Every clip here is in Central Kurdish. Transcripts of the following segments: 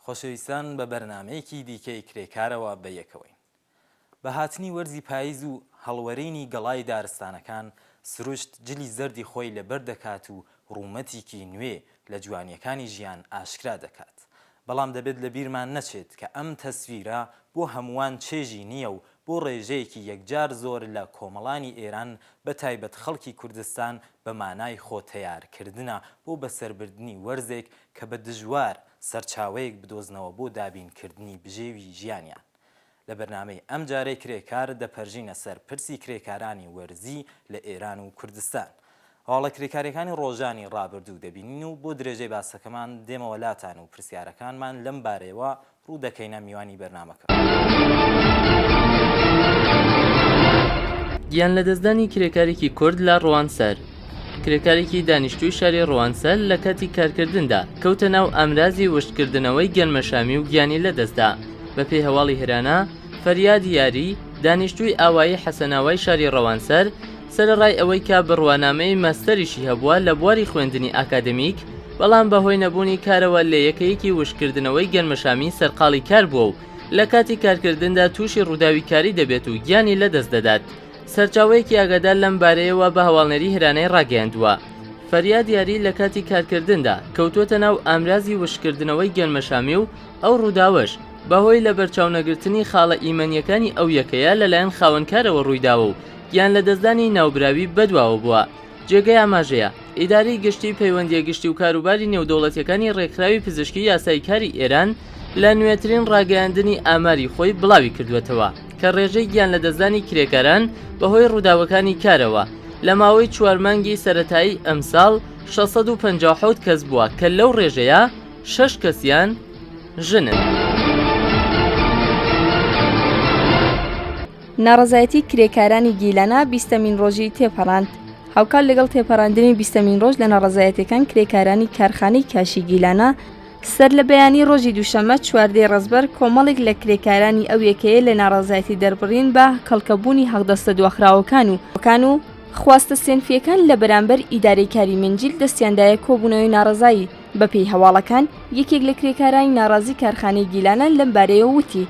خۆشەویستان بە بەرنامەیەکی دیکەی کرێکارەوە بە یەکەوەین. بە هاتنی وەرزی پاییز و هەڵوەرینی گەڵای دارستانەکان سروشت جلی زەردی خۆی لەبەر دەکات و ڕوومەتێکی نوێ لە جوانیەکانی ژیان ئاشکرا دەکات. بەڵام دەبێت لە بیرمان نەچێت کە ئەم تەسویرە بۆ هەمووان چێژی نییە و بۆ ڕێژەیەکی یەکجار زۆر لە کۆمەڵانی ئێران بە تایبەت خەڵکی کوردستان بە مانای خۆتەیارکردنە بۆ بەسەربردنی وەرزێک کە بە دژوار سەرچاوەیەک بدۆزنەوە بۆ دابینکردنی بژێوی ژیانیان. لە بەرنامەی ئەم جارەی کرێکار دەپەرژینە سەر پرسی کرێکارانی وەرزی لە ئێران و کوردستان. هەواڵە کرێکاریەکانی ڕۆژانی ڕابردوو دەبینین و بۆ درێژەی باسەکەمان دێمەوە لاتان و پرسیارەکانمان لەم بارەیەوە ڕوو دەکەینە میوانی بەرنامەکە. گیان لە دەستدانی کرێکارێکی کورد لە ڕوانسەر. کرێکارێکی دانیشتووی شاری ڕوانسەر لە کاتی کارکردندا کەوتە ناو ئامرازی وشتکردنەوەی گەنمەشامی و گیانی لەدەستدا. بە پێی هەواڵی هێرانە، فەریاد یاری دانیشتووی ئاوایی حەسەناوای شاری ڕەوانسەر سەرەڕای ئەوەی کا بڕوانامەی ماستەریشی هەبووە لە بواری خوێندنی ئاکادمیک، بەڵام بەهۆی نەبوونی کارەوە لە یەکەیەکی وشتکردنەوەی گەنمەشامی سەرقاڵی کار بووە و لە کاتی کارکردندا تووشی ڕووداوی کاری دەبێت و گیانی لەدەست دەدات. سەرچاوەیەکی ئاگادار لەم بارەیەوە بە هەواڵنەری هێرانەی ڕاگەیاندووە. فەریاد یاری لە کاتی کارکردندا کەوتووەتە ناو ئامرازی وشتکردنەوەی گەنمەشامی و ئەو ڕووداوەش بەهۆی لە بەرچاونەگرتنی خاڵە ئیمەنیەکانی ئەو یەکەیە لەلایەن خاوەنکارەوە ڕوویداوە و گیان لە دەستدانی ناوبراوی بەدواوە بووە. جێگەی ئاماژەیە ئیداری گشتی پەیوەندیە گشتی و کاروباری نێودەوڵەتیەکانی ڕێکخراوی پزیشکی یاسای کاری ئێران لە نوێترین ڕاگەیاندنی ئاماری خۆی بڵاوی کردوێتەوە کە ڕێژەی گیان لە دەستدانی کرێکاران بەهۆی ڕووداوەکانی کارەوە لە ماوەی 4 مانگی سەرەتایی ئەم ساڵ 657 کەس بووە کە لەو ڕێژەیە 6 کەسیان ژنن. ناڕەزایەتی کرێکارانی گیلانە 20مین ڕۆژی تێپەڕاند. هاوکار لەگەڵ تێپەڕاندنی 20مین ڕۆژ لە ناڕەزایەتەکان کرێکارانی کارخانەی کاشی گیلانە سەر لە بەیانی ڕۆژی دووشەممە 4 ڕزبەر کۆمەڵێک لە کرێکارانی ئەو یەکەیە لە ناڕەزایەتی دەربڕین بە کەڵکەبوونی هەڵدەستە دواخراوەکان و خواستە سێنفیەکان لە بەرامبەر ئیدارەی کاری منجیل دەستیاندایە کۆبوونەوەی ناڕەزایی. بەپێی هەواڵەکان یەکێک لە کرێکارانی ناڕازی کارخانەی گیلانە لەم بارەیە وتی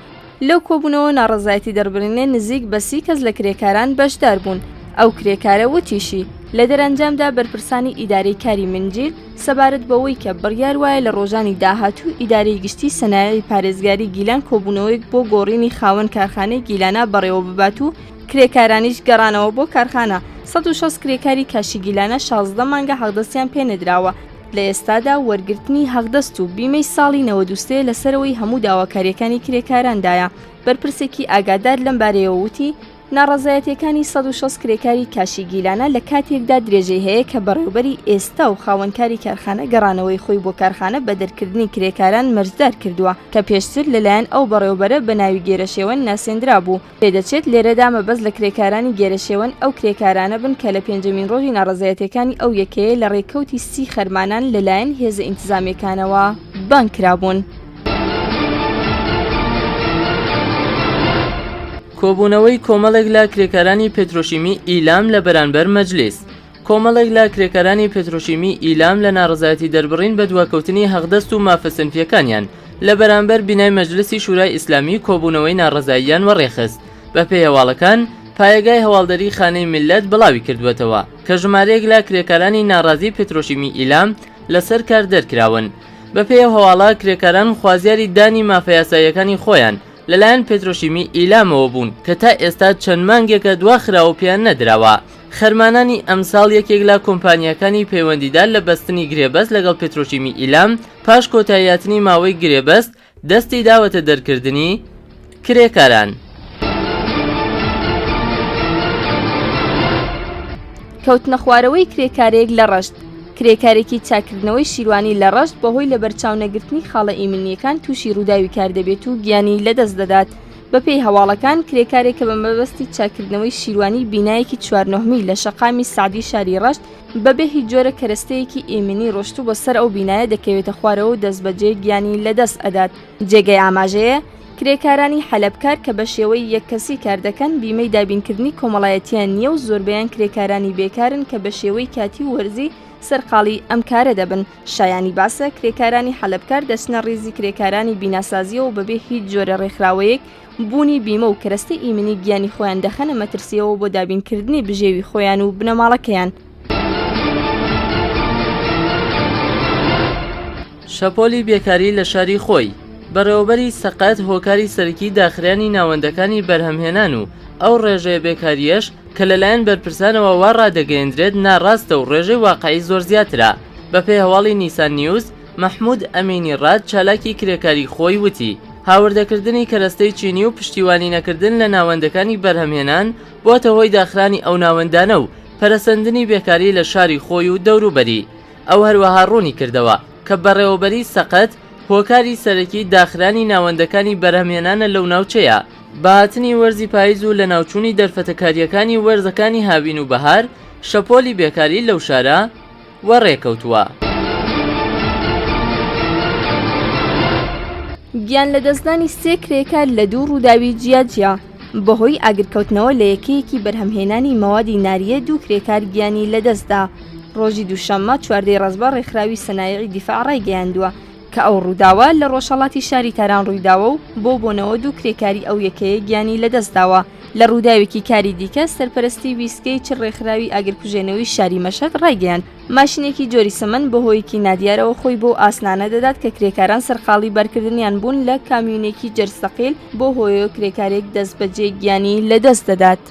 لەو کۆبوونەوە ناڕەزایەتی دەربڕینێ نزیک بە 30 کەس لە کرێکاران بەشدار بوون. ئەو کرێکارە وتیشی لە دەرەنجامدا بەرپرسانی ئیدارەی کاری منجیل سەبارەت بەوەی کە بڕیار وایە لە ڕۆژانی داهاتوو ئیدارەی گشتی سەنایەی پارێزگاری گیلان کۆبوونەوەیک بۆ گۆڕینی خاوەن کارخانەی گیلانە بەڕێوە ببات و کرێکارانیش گەڕانەوە بۆ کارخانە. 160 کرێکاری کاشی گیلانە 16 مانگە حەقدەستیان پێنەدراوە. لە ئێستادا وەرگرتنی حەقدەست و بیمەی ساڵی 93 لەسەرەوەی هەموو داواکاریەکانی کرێکاراندایە. بەرپرسێکی ئاگادار لەم بارەیەوە وتی ناڕەزایەتیەکانی 160 کرێکاری کاشی گیلانە لە کاتێکدا درێژەی هەیە کە بەڕێوەبەری ئێستا و خاوەنکاری کارخانە گەڕانەوەی خۆی بۆ کارخانە بە دەرکردنی کرێکاران مەرجدار کردووە کە پێشتر لەلایەن ئەو بەڕێوەبەرە بە ناوی گێرەشێوەن ناسێنرا بوو. پێدەچێت لێرەدا مەبەست لە کرێکارانی گێرەشێوەن ئەو کرێکارانە بن کە لە 5مین ڕۆژی ناڕەزایەتیەکانی ئەو یەکەیە لە ڕێکەوتی 30 خەرمانان لەلایەن هێزە ئینتیزامیەکانەوە بانکرابوون. کۆبوونەوەی کۆمەڵێک لە کرێکارانی پێترۆشیمی ئیلام لە بەرانبەر مەجلیس. کۆمەڵێک لە کرێکارانی پێترۆشیمی ئیلام لە ناڕەزایەتی دەربڕین بە دواکەوتنی هەقدەست و مافەسنفیەکانیان لە بەرامبەر بینای مەجلیسی شورای ئیسلامی کۆبوونەوەی ناڕەزاییان وەڕێخست. بە پێی هەواڵەکان پایەگای هەواڵدەری خانەی میلەت بڵاوی کردوێتەوە کە ژمارەیەک لە کرێکارانی ناڕازی پێترۆشیمی ئیلام لەسەر کار دەرکراون. بە پێی هەواڵە کرێکاران خوازیاری دانی مافەیاساییەکانی خۆیان لەلایەن پێترۆشیمی ئیلامەوە بوون کە تا ئێستا چەند مانگێکە دواخراوەپیان نەدراوە. خەرمانانی ئەمساڵ یەکێک لە کۆمپانیەکانی پەیوەندیدار لە بەستنی گرێبەست لەگەڵ پێترۆشیمی ئیلام پاش کۆتاییاتنی ماوەی گرێبەست دەستی داوەتە دەرکردنی کرێکاران. کەوتنە خوارەوەی کرێکارێک لە ڕەشت. کرێکارێکی چاکردنەوەی شیروانی لە ڕەشت بەهۆی لە بەرچاونەگرتنی خاڵە ئیمنیەکان تووشی ڕووداوی کار دەبێت و گیانی لەدەست دەدات. بەپێی هەواڵەکان کرێکارێکە بە مەبەستی چاکردنەوەی شیروانی بینایەکی 4 لە شەقامی سعدی شاری ڕەشت بەبێ هیچ جۆرە کەرەستەیەکی ئیمنی ڕۆشتوو بەسەر ئەو بینایە دەکەوێتە خوارەوە و دەست بەجێ گیانی لەدەست ئەدات. جێگەی ئاماژەیە کرێکارانی حەلەبکار کە بە شێوەی یەککەسی کار دەکەن بیمەی دابینکردنی کۆمەڵایەتیان نییە و زۆربەیان کرێکارانی بێکارن کە بە شێوەی کاتی وەرزی سەرقاڵی ئەم کارە دەبن. شایانی باسە کرێکارانی حەلەبکار دەچنە ڕێزی کرێکارانی بیناسازیەوە بەبێ هیچ جۆرە ڕێکخراوەیەک بوونی بیمە و کەرەستەی ئیمنی گیانی خۆیان دەخەنە مەترسیەوە بۆ دابینکردنی بژێوی خۆیان و بنەماڵەکەیان. شەپۆلی بێکاری لە شاری خۆی بەڕێوەبەری سەقەت هۆکاری سەرەکی داخرانی ناوەندەکانی بەرهەمهێنان و ئەو ڕێژەیە بێکاریەش کە لەلایەن بەرپرسانەوە وا ڕادەگەیەندرێت ناڕاستە و ڕێژەی واقعی زۆر زیاترە. بەپێی هەواڵی نیسان نیوز، مەحموود ئەمینی ڕاد چالاکی کرێکاری خۆی وتی هاوردەکردنی کەرەستەی چینی و پشتیوانی نەکردن لە ناوەندەکانی بەرهەمهێنان بۆتە هۆی داخرانی ئەو ناوەندانە و پەرەسەندنی بێکاری لە شاری خۆی و دەوروبەری. ئەو هەروەها ڕوونی کردەوە کە بەڕێوەبەری سەقەت هۆکاری سەرەکی داخرانی ناوەندەکانی بەرهەمهێنانە لەو ناوچەیە. بەهاتنی وەرزی پاییز و لە ناوچوونی دەرفەتەکاریەکانی وەرزەکانی هاوین و بەهار شەپۆلی بێکاری لەو شارە وەڕێکەوتووە. گیان لە دەستدانی سێ کرێکار لە دوو ڕووداوی جیاجیا بەهۆی ئاگرکەوتنەوە لە یەکەیەکی بەرهەمهێنانی مەوادی ناریە دوو کرێکار گیانی لەدەستدا. ڕۆژی دووشەممە چواردەی ڕەزبە ڕێکخراوی سەنایعی دیفاع ڕایگەیاندووە کە ئەو ڕووداوە لە ڕۆژهەڵاتی شاری تاران ڕوویداوە و بۆ بۆنەوە دوو کرێکاری ئەو یەکەیە گیانی لەدەستداوە. لە ڕووداوێکی کاری دیکە سەرپەرستی ویسکەی چ ڕێکخراوی ئاگرکوژێنەوەی شاری مەشەد ڕایگەیاند ماشینێکی جۆری سەمەن بەهۆیەکی نادیارەوە خۆی بۆ ئاسنانە دەدات کە کرێکاران سەرقاڵی بەرکردنیان بوون لە کامیونێکی جەرسەقیل بۆ هۆیە کرێکارێک دەست بەجێ گیانی لەدەست دەدات.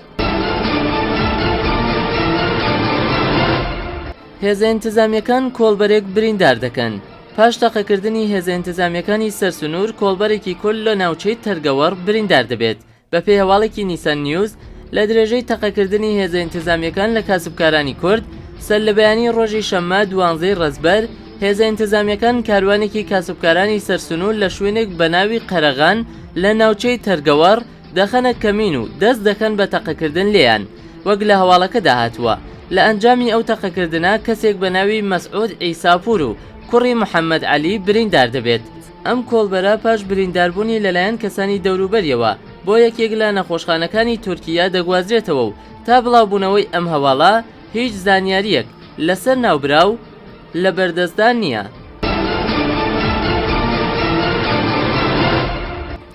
هێزە ئینتیزامیەکان کۆڵبەرێک بریندار دەکەن. پاش تەقەکردنی هێزە ئینتیزامیەکانی سەرسنوور کۆڵبەرێکی کورد لە ناوچەی تەرگەوەڕ بریندار دەبێت. بەپێی هەواڵێکی نیسان نیوز، لە درێژەی تەقەکردنی هێزە ئینتیزامیەکان لە کاسبکارانی کورد سەر لە بەیانی ڕۆژی شەممە 12 ڕەزبەر هێزە ئینتیزامیەکان کاروانێکی کاسبکارانی سەرسنوور لە شوێنێک بە ناوی قەرەغان لە ناوچەی تەرگەوەڕ دەخەنە کەمین و دەست دەکەن بە تەقەکردن لێیان. وەک لە هەواڵەکەدا هاتووە لە ئەنجامی ئەو تەقەکردنە کەسێک بە ناوی مەسعود ئەیساپور و کوڕی محەممەد عەلی بریندار دەبێت. ئەم کۆڵبەرە پاش برینداربوونی لەلایەن کەسانی دەوروبەریەوە بۆ یەکێک لە نەخۆشخانەکانی تورکیا دەگوازرێتەوە و تا بڵاوبوونەوەی ئەم هەواڵە هیچ زانیاریەک لەسەر ناوبراو لە بەردەستدان نییە.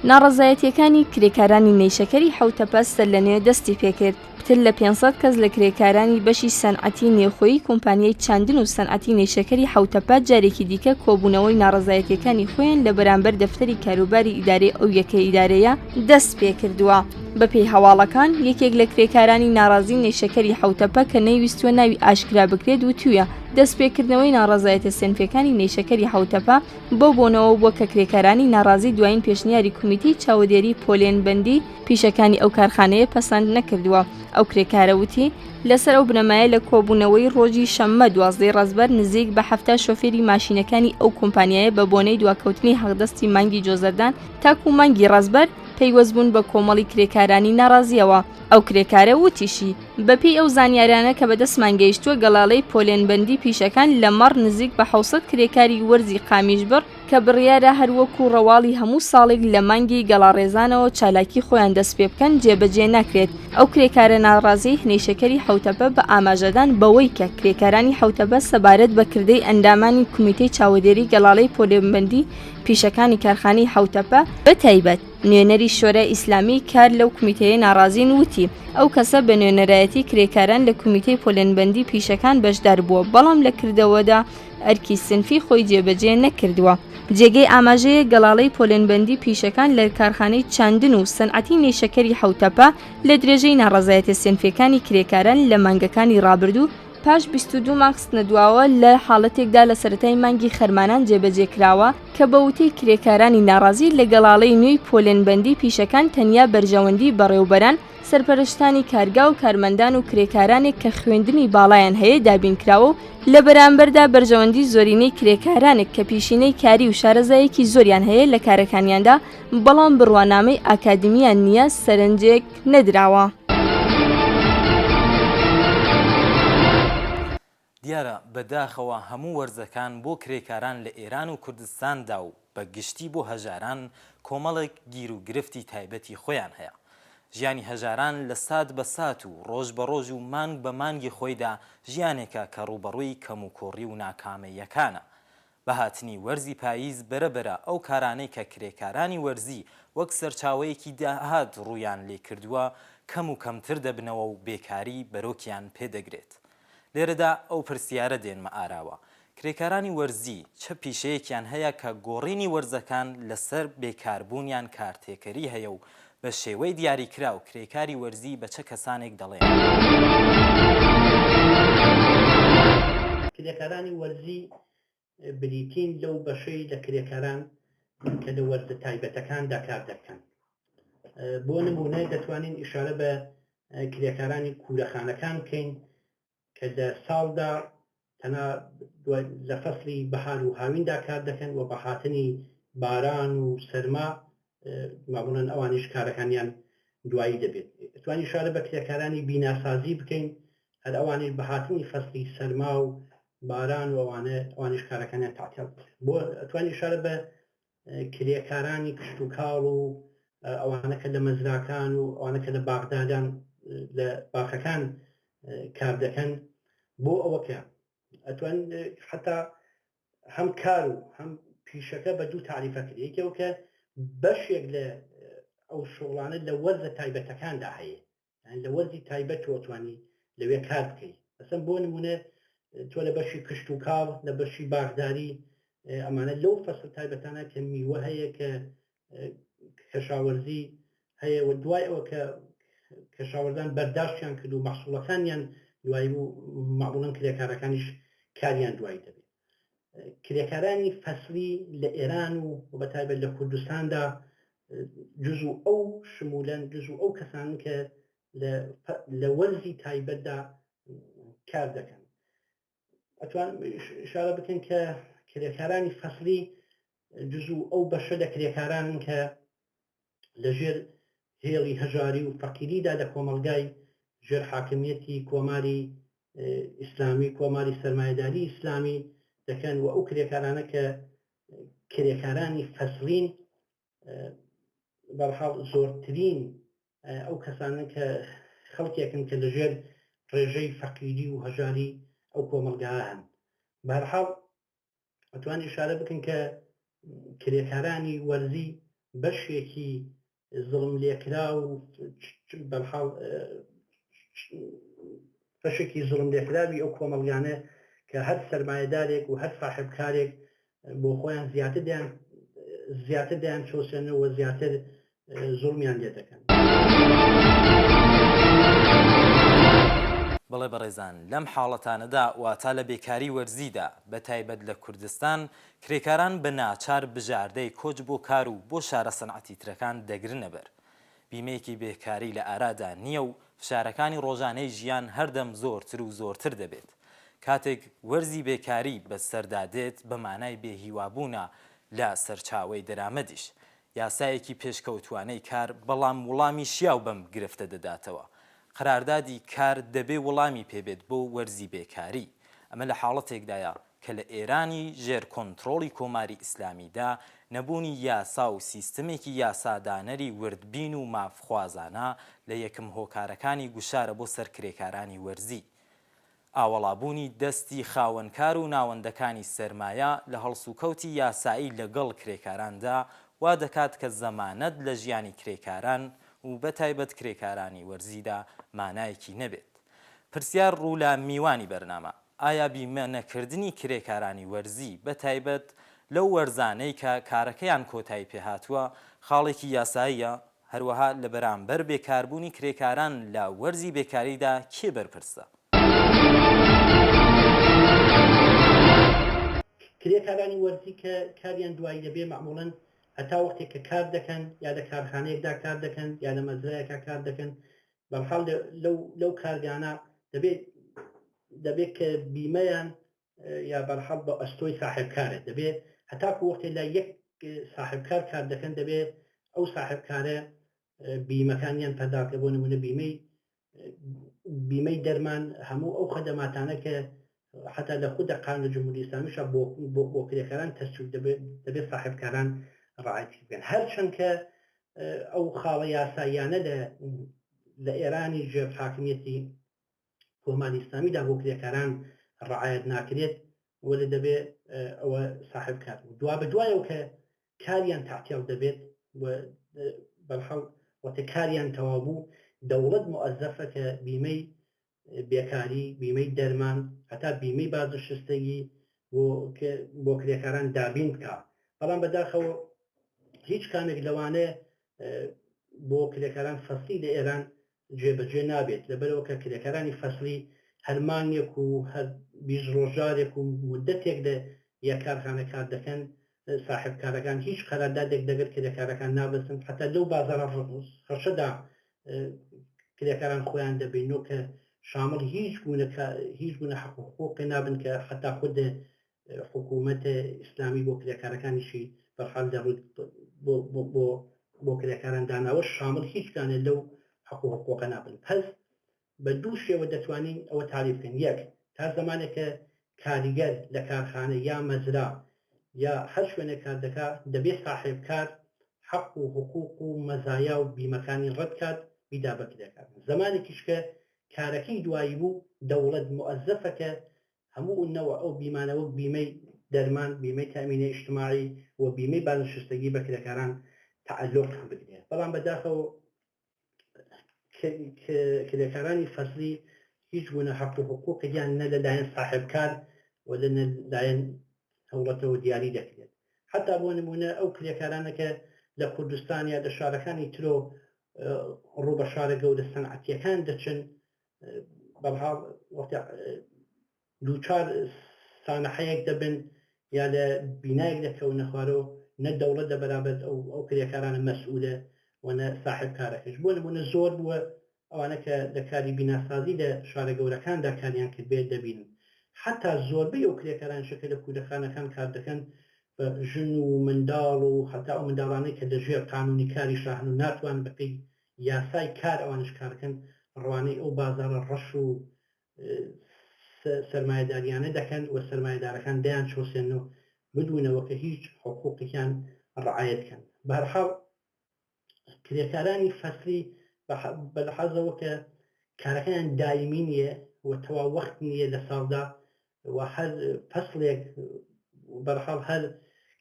ناڕەزایەتیەکانی کرێکارانی نەیشەکەری حوتەپە سەر لەنوێ دەستی پێکرد. پتر لە 500 کەس لە کرێکارانی بەشی سەنعەتی نێوخۆیی کۆمپانیای چاندن و سەنعەتی نەیشەکەری حوتەپە جارێکی دیکە کۆبوونەوەی ناڕەزایەتیەکانی خۆیان لە بەرامبەر دەفتەری کاروباری ئیدارەی ئەو یەکە ئیدارەیە دەست پێکردووە. بەپێی هەواڵەکان یەکێک لە کرێکارانی ناڕازی نەیشەکەری حوتەپە کە نەیویستوە ناوی ئاشکرا بکرێت وتوویە دەستپێکردنەوەی ناڕەزایەتە سێنفەکانی نەیشەکەری حوتەپە بۆ بۆنەوە بووە کە کرێکارانی ناڕازی دوایین پێشنیاری کومیتی چاودێری پۆلێنبەندی پیشەکانی ئەو کارخانەیە پەسەند نەکردووە. ئەو کرێکارە وتی لەسەر ئەو بنەمایە لە کۆبوونەوەی ڕۆژی شەممە 12 ڕەزبەر نزیک بە 7 شۆفێری ماشینەکانی ئەو کۆمپانیایە بە بۆنەی دواکەوتنی حەقدەستی مانگی جۆزەردان تاکو مانگی ڕەزبەر پەیوەستبوون بە کۆمەڵی کرێکارانی ناڕازیەوە. ئەو کرێکارە وتیشی بەپێی ئەو زانیاریانە کە بەدەستمان گەیشتووە گەڵاڵەی پۆلێنبەندی پیشەکان لە مەڕ نزیک بە 600 کرێکاری وەرزی قامیشبڕ کە بڕیارە هەروەکو ڕەواڵی هەموو ساڵێک لە مانگی گەڵاڕێزانەوە چالاکی خۆیان دەست پێ بکەن جێبەجێ ناکرێت. ئەو کرێکارە ناڕازی نەیشەکەری حوتەپە بە ئاماژەدان بەوەی کە کرێکارانی حوتەپە سەبارەت بە کردەی ئەندامانی کومیتەی چاودێری گەڵاڵەی پۆلێنبەندی پیشەکانی کارخانەی حوتەپە بەتایبەت نوێنەری شۆرە ئیسلامی کار لەو کومیتەیە ناڕازین وتی ئەو کەسە بە نوێنەرایەتی کرێکاران لە کومیتەی پۆلێنبەندی پیشەکان بەشدار بووە بەڵام لە کردەوەدا ئەرکی سنفی خۆی جێبەجێ نەکردووە. جێگەی ئاماژەیە گەڵاڵەی پۆلێنبەندی پیشەکان لە کارخانەی چاندن و سەنعەتی نەیشەکەری حوتەپە لە درێژەی ناڕەزایەتە سنفەکانی کرێکاران لە مانگەکانی ڕابردوو پاش 22 مانگ نەدواوە لە حاڵەتێکدا لە سەرەتای مانگی خەرمانان جێبەجێکراوە کە بە وتەی کرێکارانی ناڕازی لە گەڵاڵەی نوێی پۆلێنبەندی پیشەکان تەنیا بەرژەوەندی بەڕێوبەران سەرپەرشتانی کارگا و کارمەندان و کرێکارانێک کە خوێندنی باڵایان هەیە دابینکراوە و لە بەرامبەردا بەرژەوەندی زۆرینەی کرێکارانێک کە پیشینەی کاری و شارەزایەکی زۆریان هەیە لە کارەکانیاندا بەڵام بڕوانامەی ئاکادمیان نییە سەرنجێک نەدراوە. دیارە بەداخەوە هەموو وەرزەکان بۆ کرێکاران لە ئێران و کوردستاندا و بە گشتی بۆ هەژاران کۆمەڵێک گیر و گرفتی تایبەتی خۆیان هەیە. ژیانی هەژاران لە سات بە سات و ڕۆژ بە ڕۆژ و مانگ بە مانگی خۆیدا ژیانێکە کە ڕوبەڕووی کەم و کۆڕی و ناکامەیەکانە. بەهاتنی وەرزی پاییز بەرەبەرە ئەو کارانەی کە کرێکارانی وەرزی وەک سەرچاوەیەکی داهات ڕوویان لێ کردووە کەم و کەمتر دەبنەوە و بێکاری بەرۆکیان پێدەگرێت. لێرەدا ئەو پرسیارە دێنمە ئاراوە، کرێکارانی وەرزی چه پیشەیەکیان هەیە کە گۆڕینی وەرزەکان لەسەر بێکاربوونیان کارتێکەری هەیە و بە شێوەی دیاریکرا و کرێکاری وەرزی بە چه کەسانێک دەڵێن؟ کرێکارانی وەرزی بریتین لەو بەشەی لە کرێکاران کە لە وەرزە تایبەتەکاندا کار دەکەن. بۆ نمونە دەتوانین ئیشارە بە کرێکارانی کوورەخانەکان بکەین کە لە ساڵدا تەنها لە فەسلی بەهار و هاویندا کار دەکەن و بە هاتنی باران و سەرما مابوونن ئەوانیش کارەکانیان دوایی دەبێت. دەتوانین ئیشارە بە کرێکارانی بیناسازی بکەین هەر ئەوانیش بە هاتنی فەسلی سەرما و باران و ئەوانیش کارەکانیان تعتیل بۆ ئەتوانین ئیشارە بە کرێکارانی کشت و کاڵ و ئەوانە کە لە مەزراکان و ئەوانە کە لە باغدادان لە باخەکان کار دەکەن بۆ ئەوەکە ئەتوان حتا هەم کار و هەم پیشەکە بە دوو تعریفە کرد. یەکەوە کە بەشێک لە ئەو شغڵانە لە وەرزە تایبەتەکاندا هەیە، لە وەرزی تایبەت تۆتوانی لەوێ کار بکەیت. ئەسەن بۆ نمونە تۆ لە بەشی کشت و کاڵ لە بەشی باغداری ئەمانە لەو فەسل تایبەتانە کە میوە هەیە کە کەشاوەرزی هەیە و دوای ئەوە کە کەشاوەردان بەرداشتیان کرد و مەحسوڵەکانیان دوایی بوو معموڵەن کرێکارەکانیش کاریان دوایی دەبێت. کرێکارانی فەسلی لە ئێران و بەتایبەت لە کوردستاندا جزو ئەو شمولەن جزو ئەو کەسان کە لە وەرزی تایبەتدا کار دەکەن. ئەتوان ئشارە بکەن کە کرێکارانی فەسلی جزو ئەو بەشە لە کرێکاران کە لەژێر هێڵی هەژاری و فەقیریدا لە کۆمەلگای ژێر حاکمیەتی کۆماری ئیسلامی کۆماری سەرمایەداری ئیسلامی دەکەن و ئەو کرێکارانە کە کرێکارانی فەسلین بەرحاڵ زۆرترین ئەو کەسانە کە خەڵکێکن کە لەژێر ڕێژەی فەقیری و هەژاری ئەو کۆمەلگایە هەن. بەرحاڵ ئەتوان ئیشارە بکەن کە کرێکارانی وەرزی بەشێکی زڵم لێکرا و بەرحاڵ بەشێکی زڵم لێکراوی ئەو کۆمەڵگانە کە هەر سەرمایەدارێک و هەر ساحبکارێک بۆ خۆیان زیاتر دەیان چۆسێنەوە زیاتر زوڵمیان لێ دەکەن. بەڵێ بەڕێزان لەم حاڵەتانەدا واتە لە بێکاری وەرزیدا بە تایبەت لە کوردستان کرێکاران بە ناچار بژاردەی کۆچ بۆ کار و بۆ شارە سەنعەتی ترەکان دەگرنە بەر. بیمەیەکی بێکاری لە ئارادا نییە و فشارەکانی ڕۆژانەی ژیان هەردەم زۆرتر و زۆرتر دەبێت. کاتێک وەرزی بێکاری بە سەردادێت بە مانای بێهیوابوونە لە سەرچاوەی دەرامەدیش. یاسایەکی پێشکەوتوانەی کار بەڵام وەڵامی شیاو بەم گرفتە دەداتەوە. قراردادی کار دەبێ وەڵامی پێبێت بۆ وەرزی بێکاری. ئەمە لە حاڵەتێکدایە کە لە ئێرانی ژێر کۆنتڕۆڵی کۆماری ئیسلامیدا نەبوونی یاسا و سیستمێکی یاسادانەری وردبین و مافخوازانە لە یەکەم هۆکارەکانی گوشارە بۆ سەر کرێکارانی وەرزی. ئاوەڵابوونی دەستی خاوەنکار و ناوەندەکانی سەرمایە لە هەڵسوکەوتی یاسایی لەگەڵ کرێکاراندا وا دەکات کە زەمانەت لە ژیانی کرێکاران و بەتایبەت کرێکارانی وەرزیدا مانایەکی نەبێت. پرسیار ڕوو لە میوانی بەرنامە، ئایا بیمە نەکردنی کرێکارانی وەرزی بەتایبەت لەو وەرزانەی کە کارەکەیان کۆتایی پێهاتووە خاڵێکی یاساییە؟ هەروەها لە بەرامبەر بێکاربوونی کرێکاران لە وەرزی بێکاریدا کێ بەرپرسە؟ کرێکارانی وەرزی کە کاریان دوایی دەبێ معموڵەن هەتا وەختێک کە کار دەکەن یا لە کارخانەیەکدا کار دەکەن یا لە مەزرایەکە کار دەکەن بەڵحاڵ لەو کارگانە دەبێت کە بیمەیان یا بەرحەڵ بە ئەستۆی ساحبکارە دەبێت هەتاکو وەختێ لا یەک ساحبکار کار دەکەن دەبێت ئەو ساحبکارە بیمەکانیان پەرداکە بۆ نمونە بیمەی دەرمان هەموو ئەو خەدەماتانە کە حتا لە خودە قانون جمهوری ئیسلامیشە بۆ کرێکاران تەسویق دەبێت ساحبکاران ڕعایەتی بکەن. هەرچەند کە ئەو خاڵە یاساییانە لە ئێرانی ژێر حاکمیەتی کۆماری ئیسلامیدا بۆ کرێکاران ڕعایەت ناکرێت وەرە دەبێت ئەوە صاحب کار دوا بە دوایەوە کە کاریان تاعتیاو دەبێت بەڵحەڵ وەتە کاریان تەواو بوو دەوڵەت مؤەزەفە کە بیمەی بێکاری بیمەی دەرمان هەتا بیمەی بازنشستگی بۆ کرێکاران دابین بکە بەڵام بەداخەوە هیچ کامێک لەوانەیە بۆ کرێکاران فەسلی لە ئێران جێبەجێ نابێت لەبەرەوە کە کرێکارانی فەسلی هەرمانێک و هەر 20 ڕۆژارێک و مدەتێک لە یەک کارخانە کار دەکەن صاحب کارەکان هیچ قەراردادێک دەگەر کرێکارەکان نابستن حتا لەو بازاڕە خەشەدا کرێکاران خۆیان دەبینەوە کە شامل هیچ گونە حەق و حقوقی نابن کە حتا خود حکوومەتە ئیسلامی بۆ کرێکارەکانیشی بەرحال دەڕوت بۆ کرێکاران داناوە شامل هیچکانە لەو حەق و حقوقە نابن پس بە دوو شێوە دەتوانین ئەوە تعریف بکەین یەک تا زمانێکە کاریگەر لە کارخانە یا مەزرا یا هەر شوێنێ کار دەکا دەبێت صاحب کار حەق و حقوق و مەزایا و بیمەکانی ڕەت کات بیدا بە کرێکاران زمانێکیش کە کارەکەی دوایی بوو دەوڵەت مؤەزەفەکە هەموو نەوە ئەو بیمانەوە بیمەی دەرمان بیمەی تامینە ئیجتماعی و بیمەی بازنشستگی بە کرێکاران تعلق بگرێت بەڵام بەداخەوە کرێکارانی فەسلی هیچ گونە حەق و حقوقیان نە لەلایەن صاحب کار و لە لایەن هەوڵەتەوە دیاری دەکرێت حتا بۆ نمونە ئەو کرێکارانەکە لە کوردستان یا لە شارەکانی ترۆ ڕوو بە شارە گەورە سەنعەتیەکان دەچن بەڵحاڵ دووچار سانەحەیەک دەبن یا لە بینایەک دەکەونە خوارەوە نە دەوڵەت لە بەرابەر ئەو کرێکارانە مەسئولە وەنە صاحب کارەکەش بۆ نمونە زۆر بووە ئەوانە کە لە کاری بیناسازی لە شارە گەورەکاندا کاریان کرد بێت دەبینن حتا زۆربەی ئەو کرێکاران شکە لە کودەخانەکان کار دەکەن بە ژن و منداڵ و حتا ئەو منداڵانەی کە لەژێر قانونی کاری شاهن و ناتوان بەپێی یاسای کار ئەوانش کارەکەن ڕوانەی ئەو بازارە ڕەش و سەرمایه‌داریانە دەکەن و سەرمایه‌دارەکان دەیان چۆسێنەوە بدوونەوە کە هیچ حقوقیان ڕعایەتکەن بەهەرحاڵ کرێکارانی فەسلی بەلەحەزەوە کە کارەکەیان دایمی نییە و تەواو وەخت نییە لە ساڵدا و هەر فەسلێک بەرحاڵ هەر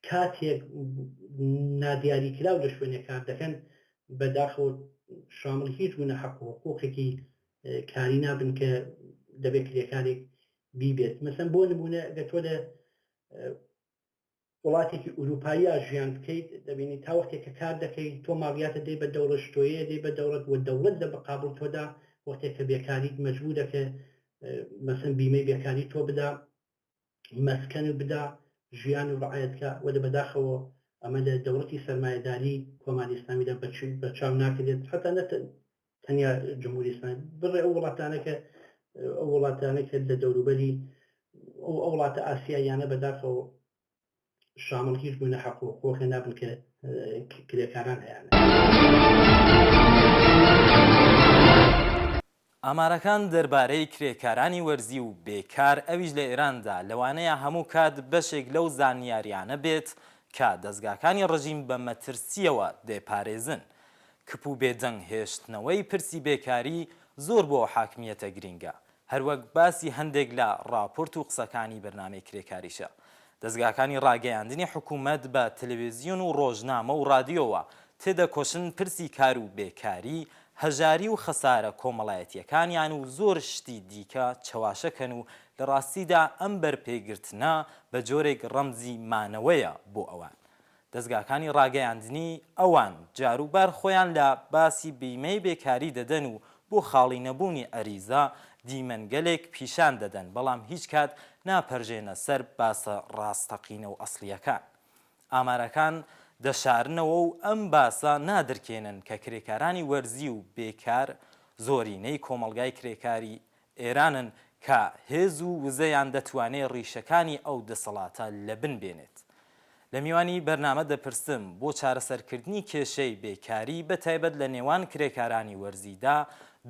کاتێک نادیاری کراو لە شوێنێک کار دەکەن بەداخەوە شامل هیچ گونە حەق و حقوقێکی کاری نابن کە دەبێت کرێکارێک بیبێت مەسەن بۆ نمونە ئەگەر تۆ لە وڵاتێکی ئوروپاییە ژیان بکەیت دەبینی تا وەختێک کە کار دەکەیت تۆ ماڵیاتە دەی بە دەوڵەت شتۆیە دەی بە دەوڵەت و دەوڵەت لە بەقابڵ تۆدا وەختێک کە بێکاریت مەجبورە کە مەسەن بیمەی بێکاری تۆ بدا مەسکەن بدا ژیان و ڕعایەتکە و لە بەداخەوە ئەمە لە دەوڵەتی سەرمایه‌داری کۆماری ئیسلامیدا بەچاو ناکرێت حتا تەنیا جمهوری ئیسلامی بڕێ ئەو وڵاتانە کە لە دەوروبەری ئەو وڵاتە ئاسیاییانە بەداخەوە شامل هیچ بوونە حەق و حقوقی نابن کە کرێکاران هەیە ئامارەکان دەربارەی کرێکارانی وەرزی و بێکار ئەویش لە ئێراندا لەوانەیە هەموو کات بەشێک لەو زانیاریانە بێت کە دەستگاکانی ڕژیم بە مەترسیەوە دێپارێزن کپ و بێجەنگ هێشتنەوەی پرسی بێکاری زۆر بۆ حاکمیەتە گرینگە هەروەک باسی هەندێک لە راپۆرت و قسەکانی بەرنامەی کرێکاریشە دەستگاکانی ڕاگەیاندنی حکوومەت بە تەلەڤیزیۆن و ڕۆژنامە و رادیۆوە تێدەکۆشن پرسی کار و بێکاری هەژاری و خەسارە کۆمەڵایەتیەکانیان و زۆر شتی دیکە چەواشەکەن و لە ڕاستیدا ئەم بەرپێگرتنە بە جۆرێک ڕەمزی مانەوەیە بۆ ئەوان دەستگاکانی ڕاگەیاندنی ئەوان جاروبار خۆیان لە باسی بیمەی بێکاری دەدەن و بۆ خاڵی نەبوونی ئەریزە دیمەنگەلێک پیشان دەدەن بەڵام هیچ کات ناپەرژێنە سەر باسە ڕاستەقینە و ئەسڵیەکان ئامارەکان دەشارنەوە و ئەم باسە نادرکێنن کە کرێکارانی وەرزی و بێکار زۆرینەی کۆمەلگای کرێکاری ئێرانن کە هێز و وزەیان دەتوانێت ڕیشەکانی ئەو دەسەڵاتە لە بن بێنێت لە میوانی بەرنامە دەپرسم بۆ چارەسەرکردنی کێشەی بێکاری بە تایبەت لە نێوان کرێکارانی وەرزیدا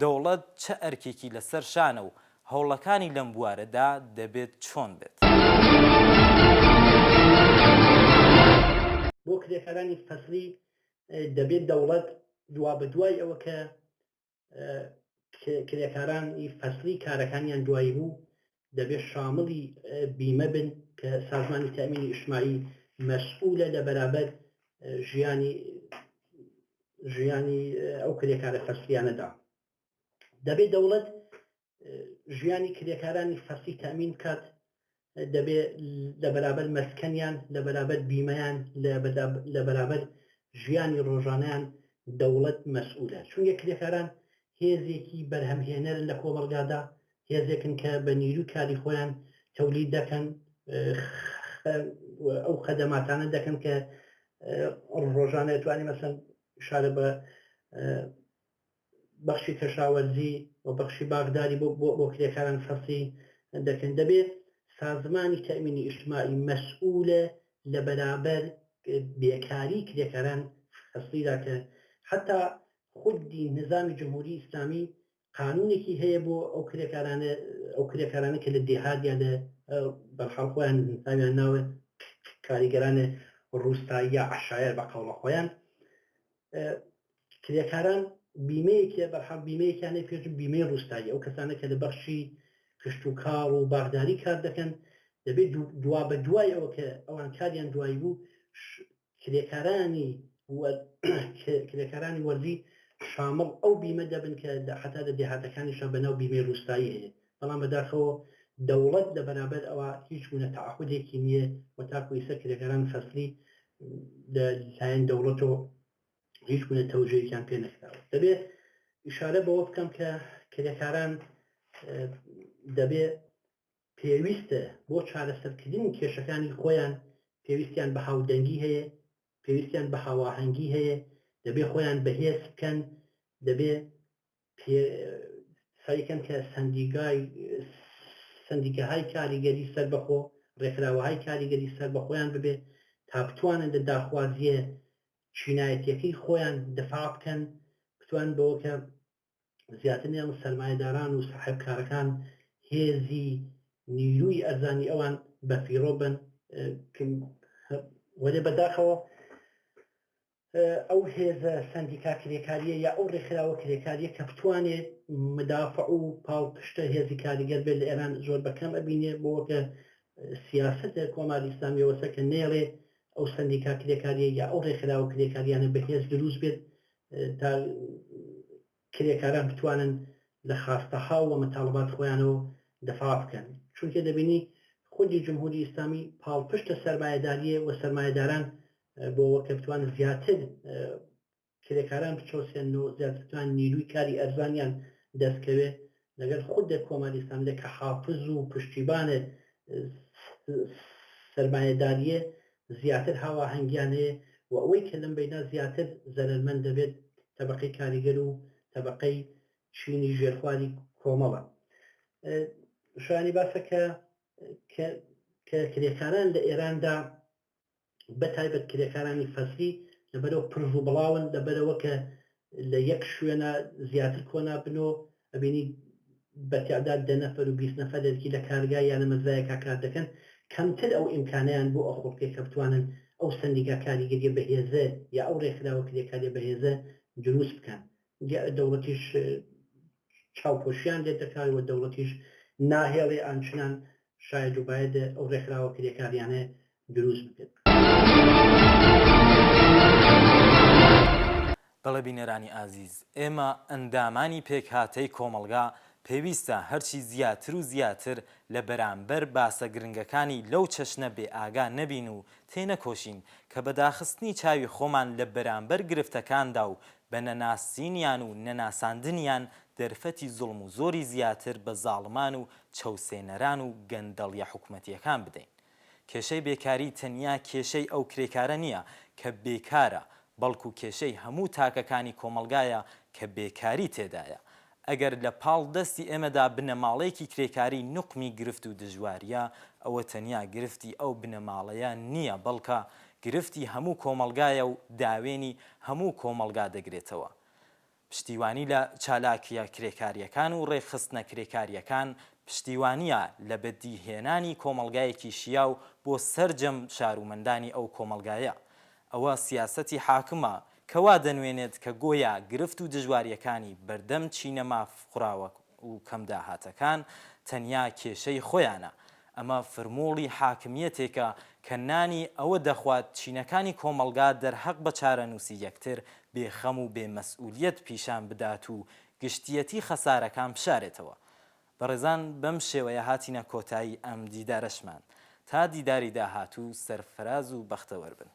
دەوڵەت چه ئەرکێکی لەسەر شانە و هەوڵەکانی لەم بوارەدا دەبێت چۆن بێت بۆ کرێکارانی فەسلی دەبێت دەوڵەت دوا بە دوای ئەوە کە کرێکارانی فەسلی کارەکانیان دوایی بوو دەبێت شامڵی بیمە بن کە سازمانی تامینی ئیجتیماعی مەسئولە لە بەرابەر ژیانی ئەو کرێکارە فەسلیانەدا. دەبێت دەوڵەت ژیانی کرێکارانی فەسلی تامین بکات، دەبێت لە بەرابەر مەسکەنیان، لە بەرابەر بیمەیان، لە بەرابەر ژیانی ڕۆژانیان دەوڵەت مەسئولە. چونکە کرێکاران هێزێکی بەرهەمهێنەرن لە کۆمەڵگادا، هێزێکن کە بە نیروی کاری خۆیان تەولید دەکەن، ئەو خەدەماتانە دەکەن کە ڕۆژانە توانی مەسەن شارە بە بەخشی کەشاوەرزی و بەخشی باغداری بۆ کرێکاران فەسلی دەکەن. دەبێت سازمانی تەمینی ئیجتیماعی مەسئولە لە بەرابەر بێکاری کرێکاران فەسلیدا کە حتا خودی نظامی جمهوری ئیسلامی قانونێکی هەیە بۆ ئەو کرێکارانە کە لە دێهاتیان لە بەرحاڵ خۆیان ناویان ناوە کاریگەرانە ڕووستایی یا عەشایر بە قەوڵە خۆیان، کرێکاران بیمەیەکە بەرحاڵ بیمەیەکیانەی پێش بیمەی ڕووستایی ئەو کەسانە کە لە بەخشی کشت و کاڵ و باغداری کار دەکەن دەبێت دوا بە دوای ئەوە کە ئەوان کاریان دوایی بوو کرێکارانی وەرزی شامڵ ئەو بیمە دەبن کە حتا لە دێهاتەکانیشان بەناو بیمەی ڕووستایی هەیە. بەڵام بەداخەوە دەوڵەت لە بەرابەر ئەوە هیچ گونە تەعهودێکی نییە و تاکو ئێستا کرێکاران فەسلی لایەن دەوڵەتەوە هیچ گونە تەوجێهێکیان پێ نەکراوە. دەبێت ئیشارە بەوە بکەم کە کرێکاران دەبێت پێویستە بۆ چارەسەرکردنی کێشەکانی خۆیان پێویستیان بە هاودەنگی هەیە، پێویستیان بە هاواهەنگی هەیە، دەبێت خۆیان بەهێز بکەن، دەبێت سعیکەن کە سندیکەهای کاریگەری سەربەخۆ، ڕێکخراوەهای کاریگەری سەربەخۆیان ببێت تا بتوانن لە داخوازیە چینایەتیەکەی خۆیان دفاع بکەن، بتوان بەوە کە زیاتر نێڵ سەرمایەداران و ساحب کارەکان هێزی نیروی ئەرزانی ئەوان بەفیڕۆ بن. وەێ بەداخەوە ئەو هێزە سندیکا کرێکاریە یا ئەو ڕێکخراوە کرێکاریە کە بتوانێت مدافع و پاڵپشتە هێزی کاریگەر بێت لە ئێران زۆر بەکەم ئەبینێ بۆ کە سیاسەتە کۆماری ئیسلامیەوەسە کە نێڵێ ئەو سندیکا کرێکاریە یا ئەو ڕێکخراوە کرێکاریانە بەهێز دروست بێت تا کرێکاران بتوانن لە خاستەها و مەتاڵبات خۆیانەوە دفاع بکەن. چونکە دەبینی خودی جمهوری ئیسلامی پاڵپشتە سەرمایەداریە و سەرمایەداران بۆەوە کە بتوان زیاتر کرێکاران بچۆسێن و زیاترتوان نیروی کاری ئەرزانیان دەستکەوێت لەگەر خودە کۆماری ئیسلامی کە حافز و پشتیبانە سەرمایەداریە زیاتر هاواهەنگیان هەیە و ئەوەی کە لەم بەیدا زیاتر زەرمەند دەبێت تەبەقەی کاریگەر و تەبەقەی چینی ژێرخواری کۆمەڵە. شانی باسە کە کرێکاران لە ئێراندا بەتایبەت کرێکارانی فەسلی لەبەرەوە پرژ و بڵاون لەبەرەوە کە لە یەک شوێنە زیاتر کۆنا بنەوە ئەبینی بەتیاداد 10 نەفەر و 20 نەفەرێکی لە کارگای یانە مەزایەکە کار دەکەن کەمتر ئەو ئیمکانیان بۆ ئەو خۆڵکێک کە بتوانن ئەو سندیکا کاریگەریە بەهێزە یا ئەو ڕێکخراوە کرێکاریە بەهێزە دروست بکەن. دەوڵەتیش چاوپۆشیان لێ دەکات و دەوڵەتیش ناهێڵێ ئانچنان شاید و باید ئەو ڕێکخراوە کرێکاریانە دروست بکرد. بەڵێ بینەرانی ئازیز، ئێمە ئەندامانی پێکهاتەی کۆمەڵگا پێویستە هەرچی زیاتر و زیاتر لە بەرامبەر باسە گرنگەکانی لەو چەشنە بێ ئاگا نەبین و تێنەکۆشین کە بەداخستنی چاوی خۆمان لە بەرامبەر گرفتەکاندا و بە نەناسینیان و نەناساندنیان دەرفەتی زوڵم و زۆری زیاتر بە زاڵمان و چەوسێنەران و گەندەڵیە حکومەتیەکان بدەین. کێشەی بێکاری تەنیا کێشەی ئەو کرێکارە نییە کە بێکارە، بەڵکو کێشەی هەموو تاکەکانی کۆمەلگایە کە بێکاری تێدایە. ئەگەر لە پاڵ دەستی ئێمەدا بنەماڵەیەکی کرێکاری نوقمی گرفت و دژواریە، ئەوە تەنیا گرفتی ئەو بنەماڵەیە نییە، بەڵکە گرفتی هەموو کۆمەلگایە و داوێنی هەموو کۆمەلگا دەگرێتەوە. پشتیوانی لە چالاکیە کرێکاریەکان و ڕێخستنە کرێکاریەکان پشتیوانیە لە بەدیهێنانی کۆمەلگایەکی شیاو بۆ سەرجەم شارومەندانی ئەو کۆمەلگایە. ئەوە سیاسەتی حاکمە کەوا دەنوێنێت کە گۆیا گرفت و دژواریەکانی بەردەم چینەما خوراوە و کەم داهاتەکان تەنیا کێشەی خۆیانە. ئەمە فرموڵی حاکمیەتێکە کە نانی ئەوە دەخوات چینەکانی کۆمەلگا دەرهەق بە چارەنووسی یەکتر بێخەم و بێمەسئولیەت پیشان بدات و گشتیەتی خەسارەکان بشارێتەوە. بەڕێزان بەم شێوەیە هاتینە کۆتایی ئەم دیدارەشمان تا دیداری داهاتوو سەرفراز و بەختەوەربن.